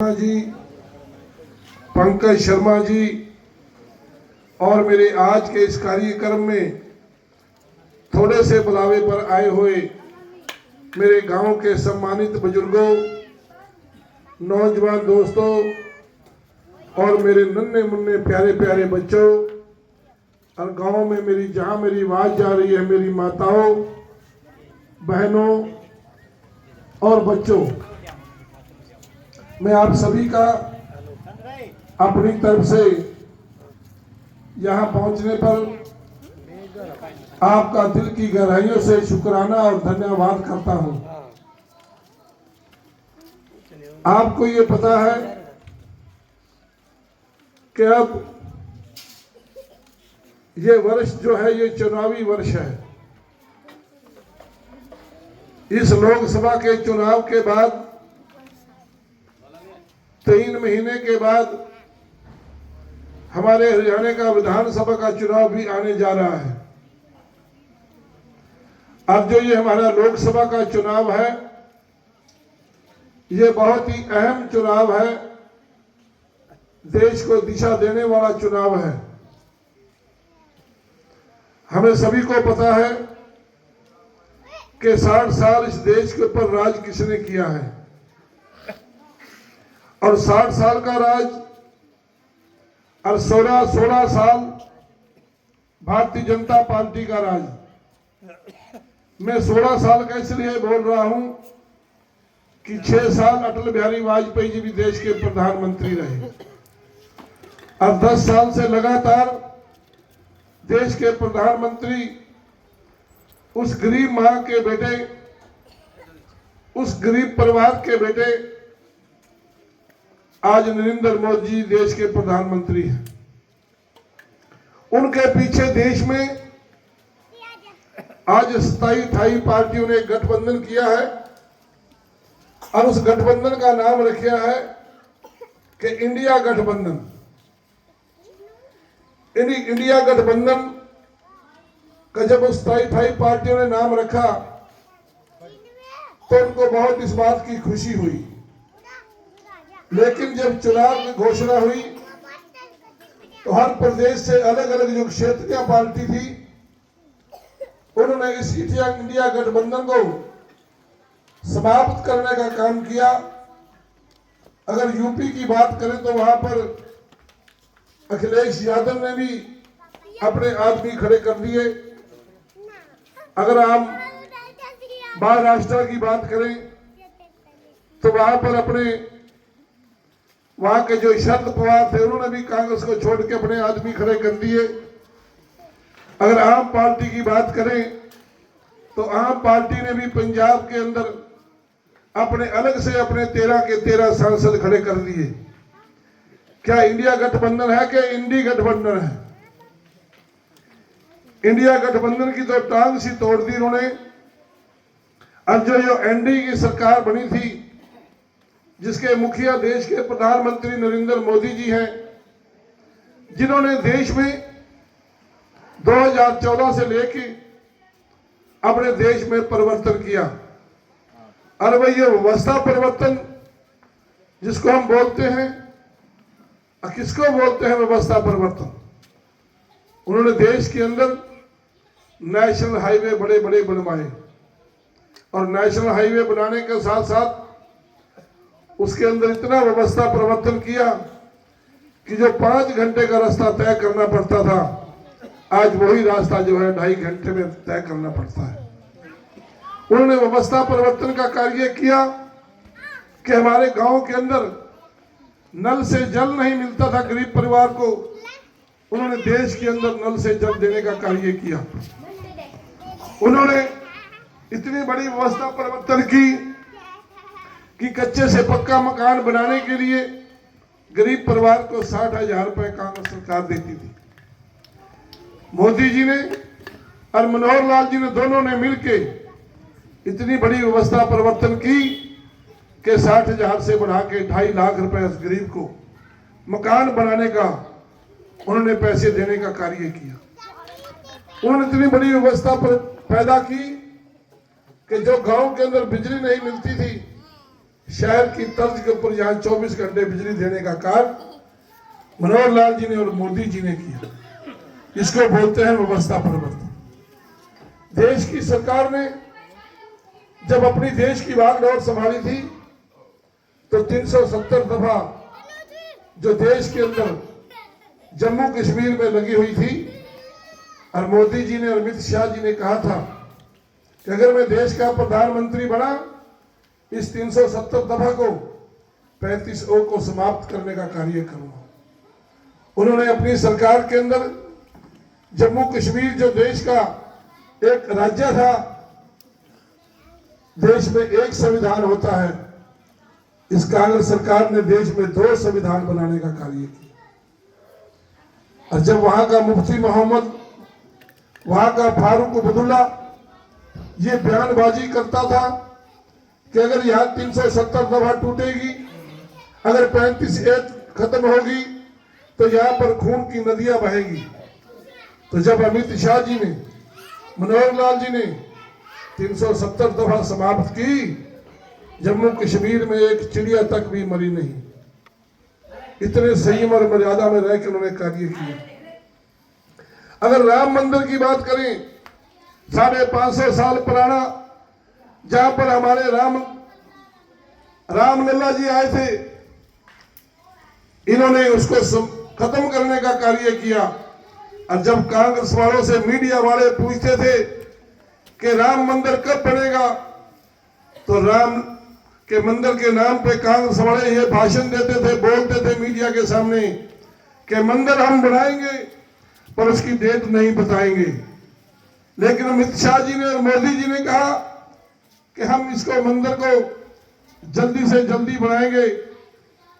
जी, पंकज शर्मा जी और मेरे आज के इस कार्यक्रम में थोड़े से बुलावे पर आए हुए मेरे गांव के सम्मानित बुजुर्गों, नौजवान दोस्तों और मेरे नन्हे मुन्ने प्यारे प्यारे बच्चों और गांव में जहां मेरी आवाज जा रही है, मेरी माताओं, बहनों और बच्चों, मैं आप सभी का अपनी तरफ से यहाँ पहुँचने पर आपका दिल की गहराइयों से शुक्राना और धन्यवाद करता हूँ। आपको ये पता है कि अब ये वर्ष जो है ये चुनावी वर्ष है। इस लोकसभा के चुनाव के बाद 3 महीने के बाद हमारे हरियाणा का विधानसभा का चुनाव भी आने जा रहा है। अब जो ये हमारा लोकसभा का चुनाव है, ये बहुत ही अहम चुनाव है, देश को दिशा देने वाला चुनाव है। हमें सभी को पता है कि 60 साल इस देश के ऊपर राज किसने किया है और 60 साल का राज और 16 साल भारतीय जनता पार्टी का राज। मैं 16 साल का इसलिए बोल रहा हूं कि 6 साल अटल बिहारी वाजपेयी जी भी देश के प्रधानमंत्री रहे और 10 साल से लगातार देश के प्रधानमंत्री उस गरीब मां के बेटे, उस गरीब परिवार के बेटे आज नरेंद्र मोदी जी देश के प्रधानमंत्री हैं। उनके पीछे देश में आज 27-28 पार्टियों ने गठबंधन किया है और उस गठबंधन का नाम रखा है कि इंडिया गठबंधन। इंडिया गठबंधन का जब उस 27-28 पार्टियों ने नाम रखा तो उनको बहुत इस बात की खुशी हुई, लेकिन जब चुनाव की घोषणा हुई तो हर प्रदेश से अलग अलग जो क्षेत्रीय पार्टी थी उन्होंने इस इंडिया गठबंधन को समाप्त करने का काम किया। अगर यूपी की बात करें तो वहां पर अखिलेश यादव ने भी अपने आदमी खड़े कर दिए। अगर हम महाराष्ट्र की बात करें तो वहां पर अपने वहां के जो शरद पवार थे उन्होंने भी कांग्रेस को छोड़ के अपने आदमी खड़े कर दिए। अगर आम पार्टी की बात करें तो आम पार्टी ने भी पंजाब के अंदर अपने अलग से अपने 13 के 13 सांसद खड़े कर दिए। क्या इंडिया गठबंधन है कि इंडी गठबंधन है? इंडिया गठबंधन की तो टांग सी तोड़ दी उन्होंने। अब जो एनडीए की सरकार बनी थी जिसके मुखिया देश के प्रधानमंत्री नरेंद्र मोदी जी हैं, जिन्होंने देश में 2014 से लेके अपने देश में परिवर्तन किया। और वह ये व्यवस्था परिवर्तन जिसको हम बोलते हैं, किसको बोलते हैं व्यवस्था परिवर्तन? उन्होंने देश के अंदर नेशनल हाईवे बड़े बड़े बनवाए और नेशनल हाईवे बनाने के साथ साथ उसके अंदर इतना व्यवस्था परिवर्तन किया कि जो 5 घंटे का रास्ता तय करना पड़ता था, आज वही रास्ता जो है 2.5 घंटे में तय करना पड़ता है। उन्होंने व्यवस्था परिवर्तन का कार्य किया कि हमारे गांव के अंदर नल से जल नहीं मिलता था गरीब परिवार को, उन्होंने देश के अंदर नल से जल देने का कार्य किया। उन्होंने इतनी बड़ी व्यवस्था परिवर्तन की कि कच्चे से पक्का मकान बनाने के लिए गरीब परिवार को 60,000 रुपए कांग्रेस सरकार देती थी। मोदी जी ने और मनोहर लाल जी ने दोनों ने मिलके इतनी बड़ी व्यवस्था परिवर्तन की कि 60,000 से बढ़ा के 2.5 लाख रुपए उस गरीब को मकान बनाने का उन्होंने पैसे देने का कार्य किया। उन्होंने इतनी बड़ी व्यवस्था पैदा की कि जो गांव के अंदर बिजली नहीं मिलती थी शहर की तर्ज के ऊपर यहाँ 24 घंटे बिजली देने का कार्य मनोहर लाल जी ने और मोदी जी ने किया। इसको बोलते हैं व्यवस्था परिवर्तन। देश की सरकार ने जब अपनी देश की बागडोर संभाली थी तो 370 दफा जो देश के अंदर जम्मू कश्मीर में लगी हुई थी, और मोदी जी ने और अमित शाह जी ने कहा था कि अगर मैं देश का प्रधानमंत्री बना, इस 370 दफा को 35O को समाप्त करने का कार्य करूंगा। उन्होंने अपनी सरकार के अंदर जम्मू कश्मीर जो देश का एक राज्य था, देश में एक संविधान होता है, इस कांग्रेस सरकार ने देश में 2 संविधान बनाने का कार्य किया। और जब वहां का मुफ्ती मोहम्मद, वहां का फारूक अब्दुल्ला ये बयानबाजी करता था कि अगर यहाँ 370 दफा टूटेगी, अगर 35A खत्म होगी तो यहाँ पर खून की नदियां बहेगी। तो जब अमित शाह जी ने, मनोहर लाल जी ने 370 दफा समाप्त की, जम्मू कश्मीर में एक चिड़िया तक भी मरी नहीं। इतने संयम और मर्यादा में रह के उन्होंने कार्य किया। अगर राम मंदिर की बात करें, 550 साल पुराना, जहां पर हमारे रामलला जी आए थे, इन्होंने उसको खत्म करने का कार्य किया। और जब कांग्रेस वालों से मीडिया वाले पूछते थे कि राम मंदिर कब बनेगा, तो राम के मंदिर के नाम पे कांग्रेस वाले ये भाषण देते थे, बोलते थे मीडिया के सामने कि मंदिर हम बनाएंगे पर उसकी डेट नहीं बताएंगे। लेकिन अमित शाह जी ने और मोदी जी ने कहा कि हम इसको मंदिर को जल्दी से जल्दी बनाएंगे।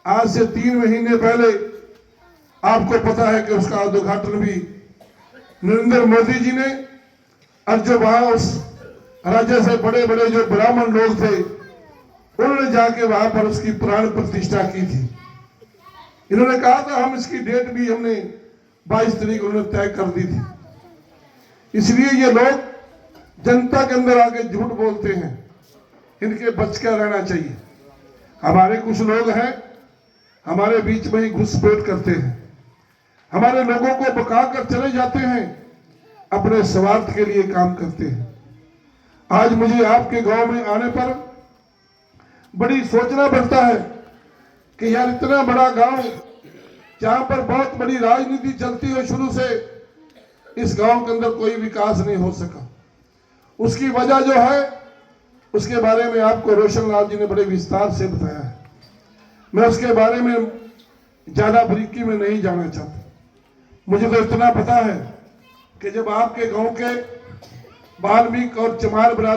आज से 3 महीने पहले आपको पता है कि उसका उद्घाटन भी नरेंद्र मोदी जी ने, और जो वहां उस राज्य से बड़े बड़े जो ब्राह्मण लोग थे, उन्होंने जाके वहां पर उसकी प्राण प्रतिष्ठा की थी। इन्होंने कहा था हम इसकी डेट भी हमने 22 तारीख उन्होंने तय कर दी थी। इसलिए ये लोग जनता के अंदर आके झूठ बोलते हैं, इनके बच कर रहना चाहिए। हमारे कुछ लोग हैं हमारे बीच में ही घुसपैठ करते हैं, हमारे लोगों को बका कर चले जाते हैं, अपने स्वार्थ के लिए काम करते हैं। आज मुझे आपके गांव में आने पर बड़ी सोचना पड़ता है कि यार इतना बड़ा गांव जहां पर बहुत बड़ी राजनीति चलती है शुरू से, इस गांव के अंदर कोई विकास नहीं हो सका। उसकी वजह जो है उसके बारे में आपको रोशन लाल जी ने बड़े विस्तार से बताया है। मैं उसके बारे में ज्यादा बारीकी में नहीं जाना चाहता। मुझे तो इतना पता है कि जब आपके गांव के वाल्मीकि और चमार बरादरी